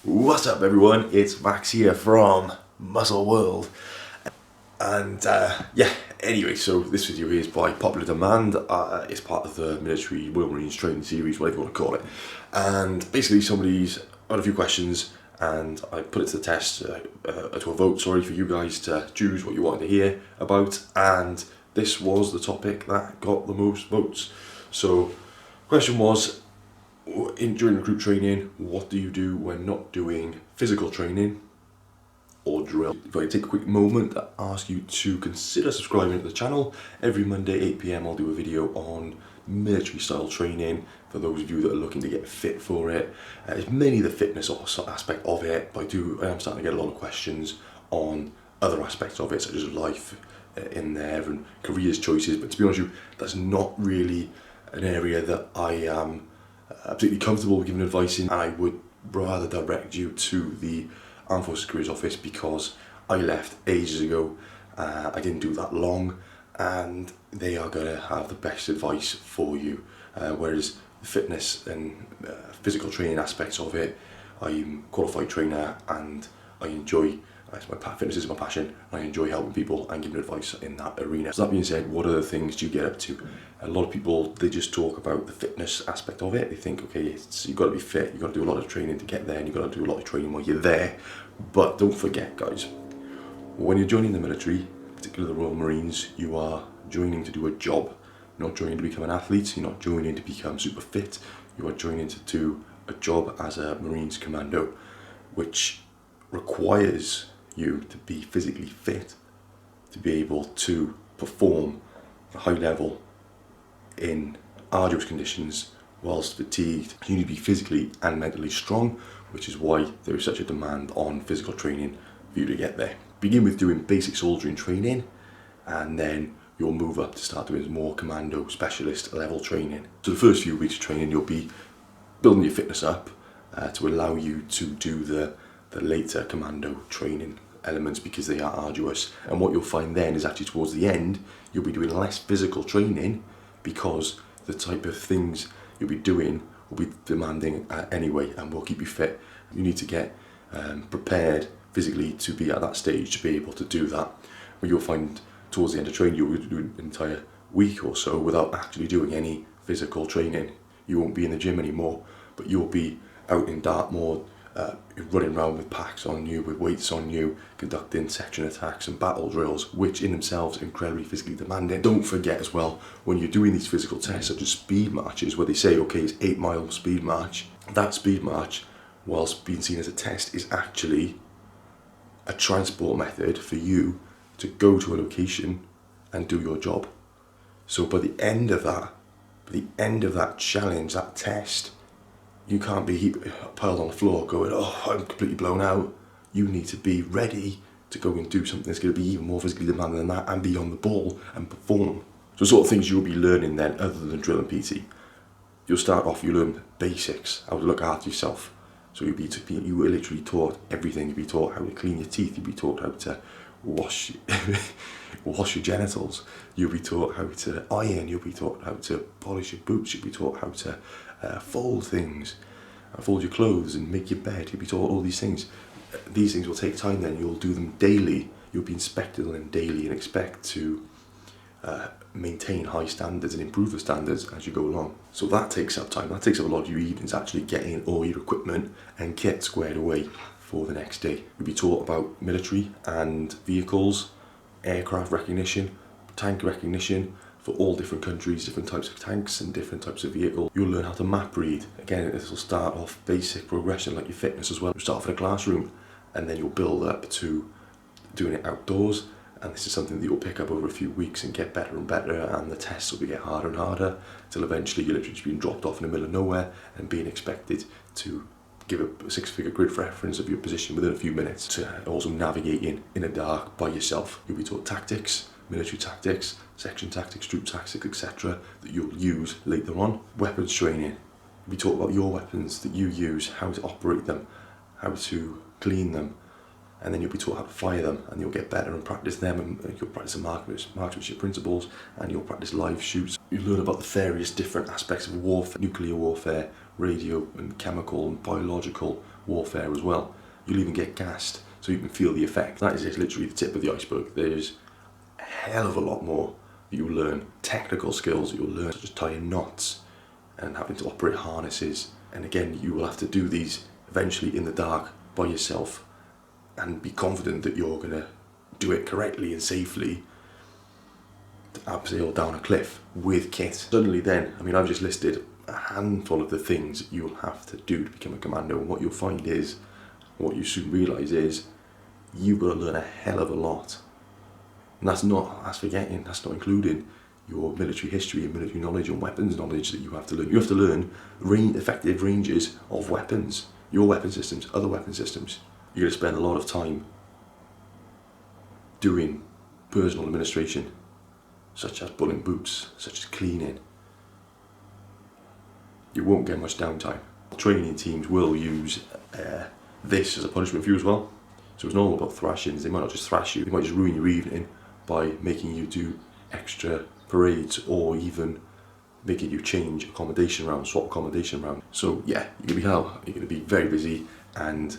What's up everyone, it's Max here from Muscle World, and anyway, so this video is by popular demand. It's part of the military Royal Marines training series, whatever you want to call it, and basically somebody's had a few questions and I put it to the test, to a vote, sorry, for you guys to choose what you wanted to hear about, and this was the topic that got the most votes. So question was, during recruit training, what do you do when not doing physical training or drill? If I take a quick moment to ask you to consider subscribing to the channel. Every Monday 8 PM I'll do a video on military style training for those of you that are looking to get fit for it. It's mainly the fitness aspect of it, but I am starting to get a lot of questions on other aspects of it, such as life in there and careers choices, but to be honest with you, that's not really an area that I am absolutely comfortable with giving advice in. I would rather direct you to the Armed Forces Careers Office because I left ages ago. I didn't do that long, and they are going to have the best advice for you. Whereas the fitness and physical training aspects of it, I'm a qualified trainer and I enjoy. Fitness is my passion. I enjoy helping people and giving advice in that arena. So that being said, what other things do you get up to? A lot of people, they just talk about the fitness aspect of it. They think, okay, you've got to be fit, you've got to do a lot of training to get there, and you've got to do a lot of training while you're there. But don't forget, guys, when you're joining the military, particularly the Royal Marines, you are joining to do a job. You're not joining to become an athlete, you're not joining to become super fit, you are joining to do a job as a Marines Commando, which requires you to be physically fit, to be able to perform at a high level in arduous conditions whilst fatigued. You need to be physically and mentally strong, which is why there is such a demand on physical training for you to get there. Begin with doing basic soldiering training, and then you'll move up to start doing more commando specialist level training. So the first few weeks of training, you'll be building your fitness up to allow you to do the later commando training elements, because they are arduous. And what you'll find then is actually towards the end, you'll be doing less physical training because the type of things you'll be doing will be demanding anyway and will keep you fit. You need to get prepared physically to be at that stage to be able to do that. What you'll find towards the end of training, you'll do an entire week or so without actually doing any physical training. You won't be in the gym anymore, but you'll be out in Dartmoor, running around with packs on you, with weights on you, conducting section attacks and battle drills, which in themselves are incredibly physically demanding. Don't forget as well, when you're doing these physical tests such as speed marches, where they say, okay, it's 8 mile speed march, that speed march, whilst being seen as a test, is actually a transport method for you to go to a location and do your job. So by the end of that challenge, that test, you can't be piled on the floor going, oh, I'm completely blown out. You need to be ready to go and do something that's going to be even more physically demanding than that, and be on the ball and perform. So sort of things you'll be learning then, other than drill and PT. You'll start off, you learn basics, how to look after yourself. So you were literally taught everything. You'll be taught how to clean your teeth. You'll be taught how to wash your genitals. You'll be taught how to iron. You'll be taught how to polish your boots. You'll be taught how to fold things, fold your clothes and make your bed. You'll be taught all these things. These things will take time then. You'll do them daily. You'll be inspected on them daily and expect to maintain high standards and improve the standards as you go along. So that takes up time. That takes up a lot of your evenings, actually getting all your equipment and kit squared away for the next day. You'll be taught about military and vehicles, aircraft recognition, tank recognition for all different countries, different types of tanks and different types of vehicles. You'll learn how to map read. Again, this will start off basic progression like your fitness as well. You'll start off in a classroom and then you'll build up to doing it outdoors. And this is something that you'll pick up over a few weeks and get better and better, and the tests will get harder and harder until eventually you're literally just being dropped off in the middle of nowhere and being expected to give a 6-figure grid reference of your position within a few minutes, to also navigating in the dark by yourself. You'll be taught tactics, military tactics, section tactics, troop tactics, etc. that you'll use later on. Weapons training. You'll be taught about your weapons that you use, how to operate them, how to clean them, and then you'll be taught how to fire them, and you'll get better and practice them, and you'll practice the marksmanship principles, and you'll practice live shoots. You learn about the various different aspects of warfare, nuclear warfare, radio and chemical and biological warfare as well. You'll even get gassed, so you can feel the effect. That is just literally the tip of the iceberg. There's a hell of a lot more that you'll learn. Technical skills that you'll learn, such as tying knots and having to operate harnesses. And again, you will have to do these eventually in the dark by yourself and be confident that you're going to do it correctly and safely to abseil down a cliff with kit. Suddenly then, I mean, I've just listed a handful of the things you'll have to do to become a commando, and what you'll find is, what you soon realise is, you've got to learn a hell of a lot. And that's not including your military history and military knowledge and weapons knowledge that you have to learn. You have to learn effective ranges of weapons, your weapon systems, other weapon systems. You're going to spend a lot of time doing personal administration, such as pulling boots, such as cleaning. You won't get much downtime. Training teams will use this as a punishment for you as well. So it's not all about thrashings. They might not just thrash you, they might just ruin your evening by making you do extra parades, or even making you change accommodation around, swap accommodation around. So yeah, you're going to be very busy, and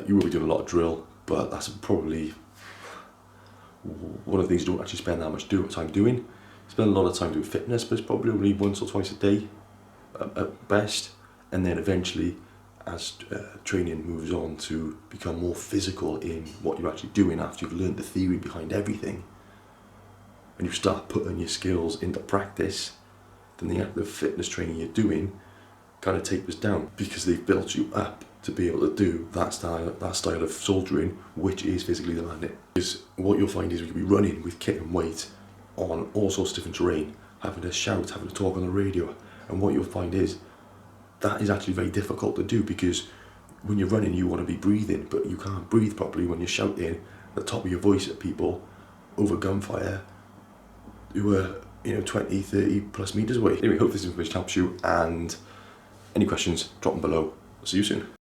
you will be doing a lot of drill, but that's probably one of the things you don't actually spend that much time doing. You spend a lot of time doing fitness, but it's probably only once or twice a day at best. And then eventually, as training moves on to become more physical in what you're actually doing, after you've learned the theory behind everything, and you start putting your skills into practice, then the fitness training you're doing kind of tapers down, because they've built you up to be able to do that style of soldiering, which is physically demanding. Because what you'll find is you'll be running with kit and weight on all sorts of different terrain, having to shout, having to talk on the radio, and what you'll find is that is actually very difficult to do, because when you're running you want to be breathing, but you can't breathe properly when you're shouting at the top of your voice at people over gunfire who are 20, 30 plus meters away. Anyway, hope this information helps you, and any questions, drop them below. See you soon.